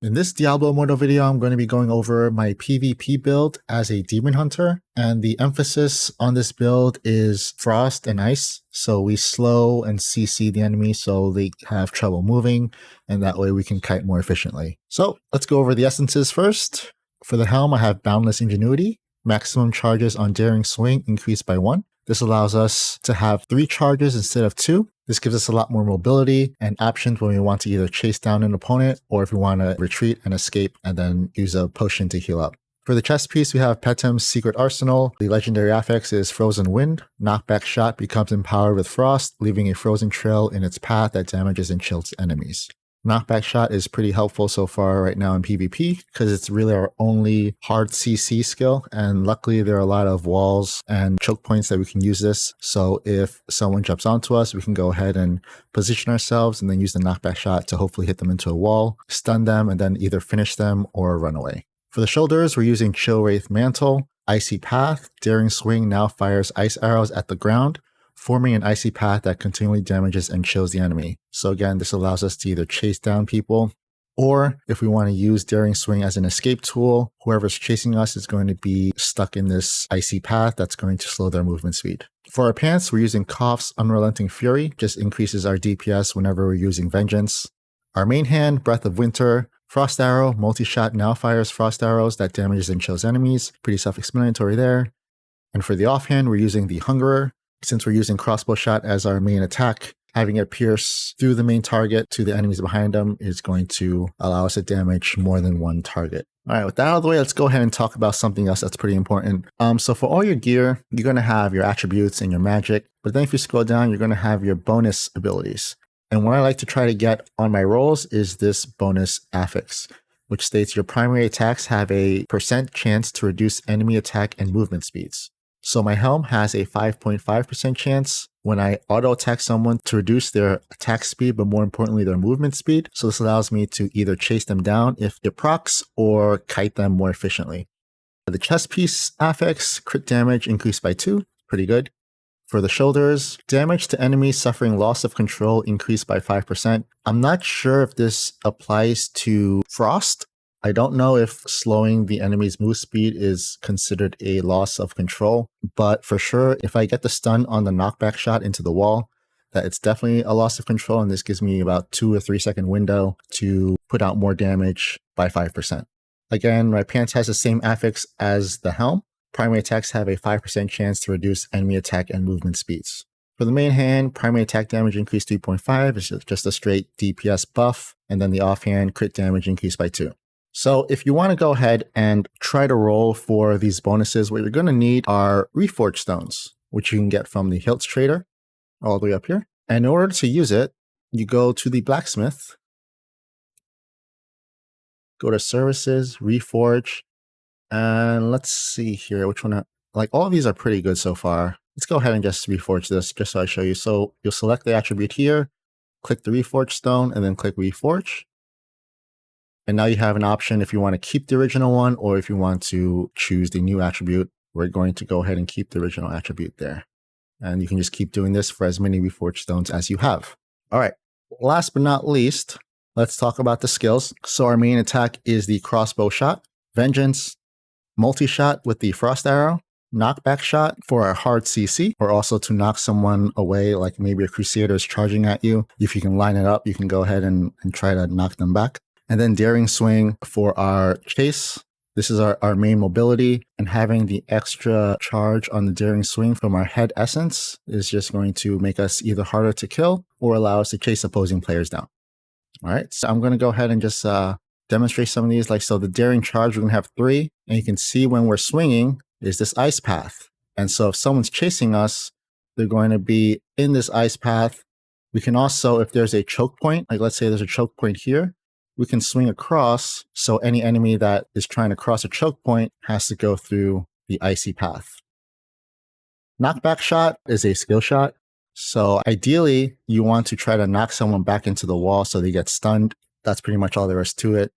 In this Diablo Immortal video, I'm going to be going over my PvP build as a Demon Hunter, and the emphasis on this build is Frost and Ice, so we slow and CC the enemy so they have trouble moving, and that way we can kite more efficiently. So let's go over the essences first. For the helm, I have Boundless Ingenuity. Maximum charges on Daring Swing increased by 1. This allows us to have 3 charges instead of 2. This gives us a lot more mobility and options when we want to either chase down an opponent or if we want to retreat and escape and then use a potion to heal up. For the chest piece, we have Petem's Secret Arsenal. The legendary affix is Frozen Wind. Knockback Shot becomes empowered with Frost, leaving a frozen trail in its path that damages and chills enemies. Knockback Shot is pretty helpful so far right now in PvP because it's really our only hard CC skill, and luckily there are a lot of walls and choke points that we can use this. So if someone jumps onto us, we can go ahead and position ourselves and then use the Knockback Shot to hopefully hit them into a wall, stun them, and then either finish them or run away. For the shoulders, we're using Chill Wraith Mantle, Icy Path. Daring Swing now fires ice arrows at the ground, forming an icy path that continually damages and chills the enemy. So again, this allows us to either chase down people, or if we want to use Daring Swing as an escape tool, whoever's chasing us is going to be stuck in this icy path that's going to slow their movement speed. For our pants, we're using Koff's Unrelenting Fury, just increases our DPS whenever we're using Vengeance. Our main hand, Breath of Winter, Frost Arrow, multi-shot now fires frost arrows that damages and chills enemies. Pretty self-explanatory there. And for the offhand, we're using the Hungerer. Since we're using crossbow shot as our main attack, having it pierce through the main target to the enemies behind them is going to allow us to damage more than one target. All right, with that out of the way, let's go ahead and talk about something else that's pretty important. So for all your gear, you're going to have your attributes and your magic, but then if you scroll down, you're going to have your bonus abilities. And what I like to try to get on my rolls is this bonus affix, which states your primary attacks have a % chance to reduce enemy attack and movement speeds. So my helm has a 5.5% chance when I auto attack someone to reduce their attack speed, but more importantly, their movement speed. So this allows me to either chase them down if it procs or kite them more efficiently. For the chest piece affix, crit damage increased by 2, pretty good. For the shoulders, damage to enemies suffering loss of control increased by 5%. I'm not sure if this applies to Frost. I don't know if slowing the enemy's move speed is considered a loss of control, but for sure, if I get the stun on the knockback shot into the wall, that it's definitely a loss of control, and this gives me about 2 or 3 second window to put out more damage by 5%. Again, my pants has the same affix as the helm. Primary attacks have a 5% chance to reduce enemy attack and movement speeds. For the main hand, primary attack damage increased 3.5, it's just a straight DPS buff, and then the offhand crit damage increased by 2. So if you want to go ahead and try to roll for these bonuses, what you're going to need are Reforge stones, which you can get from the Hiltz Trader all the way up here. And in order to use it, you go to the blacksmith, go to services, Reforge, and let's see here which one. Like all of these are pretty good so far. Let's go ahead and just Reforge this just so I show you. So you'll select the attribute here, click the Reforge stone, and then click Reforge. And now you have an option if you want to keep the original one or if you want to choose the new attribute. We're going to go ahead and keep the original attribute there. And you can just keep doing this for as many Reforged stones as you have. All right, last but not least, let's talk about the skills. So our main attack is the crossbow shot, Vengeance, multi-shot with the frost arrow, knockback shot for our hard CC, or also to knock someone away, like maybe a crusader is charging at you. If you can line it up, you can go ahead and try to knock them back. And then Daring Swing for our chase. This is our main mobility, and having the extra charge on the Daring Swing from our head essence is just going to make us either harder to kill or allow us to chase opposing players down. All right, so I'm going to go ahead and just demonstrate some of these. Like, so the Daring Charge, we're going to have 3, and you can see when we're swinging is this ice path. And so if someone's chasing us, they're going to be in this ice path. We can also, if there's a choke point, like let's say there's a choke point here, we can swing across, so any enemy that is trying to cross a choke point has to go through the icy path. Knockback shot is a skill shot. So ideally, you want to try to knock someone back into the wall so they get stunned. That's pretty much all there is to it.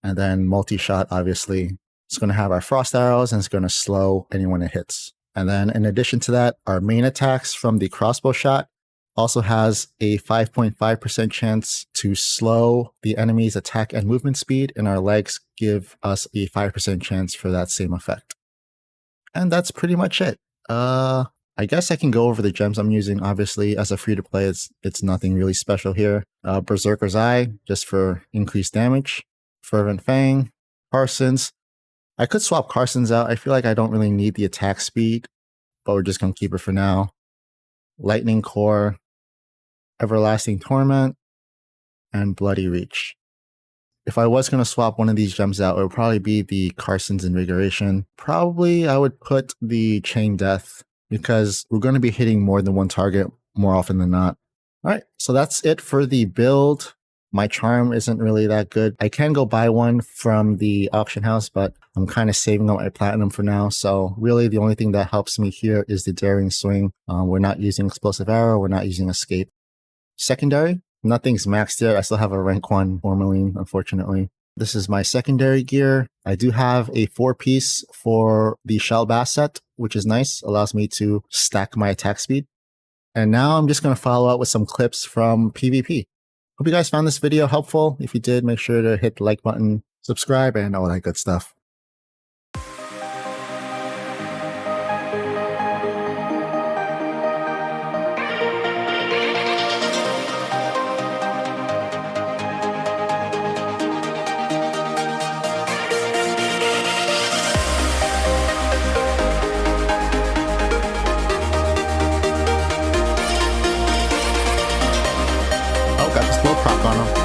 And then multi-shot, obviously, it's going to have our frost arrows and it's going to slow anyone it hits. And then in addition to that, our main attacks from the crossbow shot Also has a 5.5% chance to slow the enemy's attack and movement speed, and our legs give us a 5% chance for that same effect. And that's pretty much it. I guess I can go over the gems I'm using. Obviously, as a free-to-play, it's nothing really special here. Berserker's Eye, just for increased damage. Fervent Fang, Carson's. I could swap Carson's out. I feel like I don't really need the attack speed, but we're just going to keep it for now. Lightning Core, Everlasting Torment, and Bloody Reach. If I was going to swap one of these gems out, it would probably be the Carson's Invigoration. Probably I would put the Chain Death, because we're going to be hitting more than one target more often than not. All right, so that's it for the build. My charm isn't really that good. I can go buy one from the auction house, but I'm kind of saving up my platinum for now. So really the only thing that helps me here is the Daring Swing. We're not using Explosive Arrow. We're not using Escape. Secondary, nothing's maxed yet. I still have a rank 1 Tourmaline, unfortunately. This is my secondary gear. I do have a 4-piece for the Shell Bass set, which is nice. Allows me to stack my attack speed. And now I'm just going to follow up with some clips from PvP. Hope you guys found this video helpful. If you did, make sure to hit the like button, subscribe, and all that good stuff. Got this little proc on him.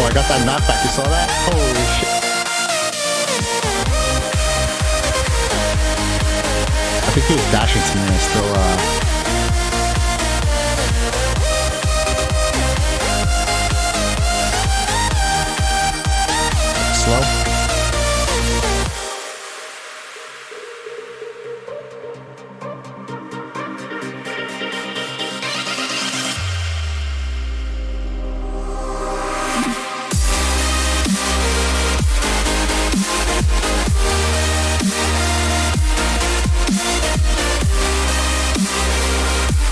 Oh, I got that knockback. You saw that? Holy shit. I think he was dashing to me and still, slow.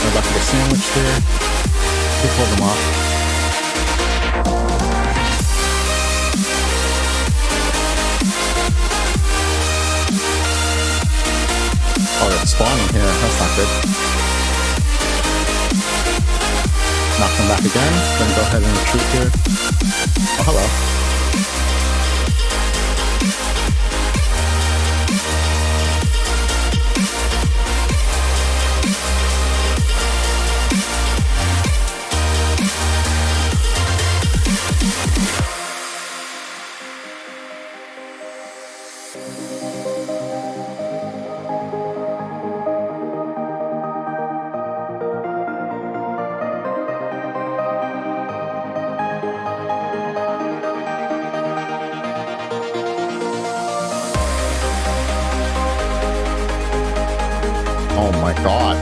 About to get sandwiched there. We pulled them off. Oh, they're spawning here. That's not good. Knock them back again. Then go ahead and retreat here. Oh, hello. Oh my god.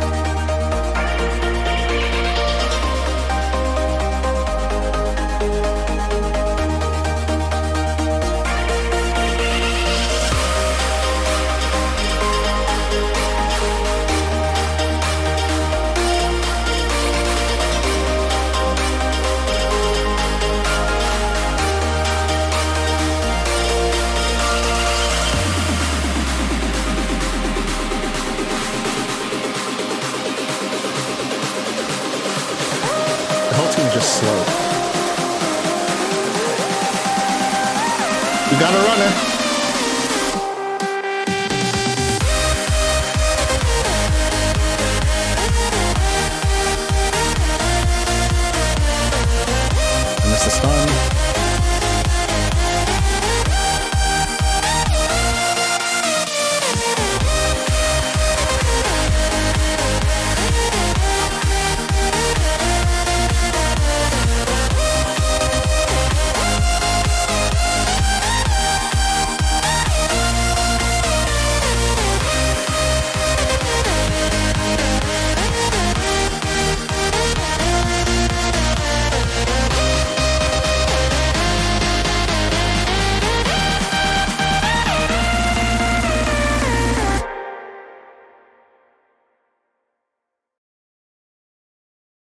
The whole team just slowed. We got a runner.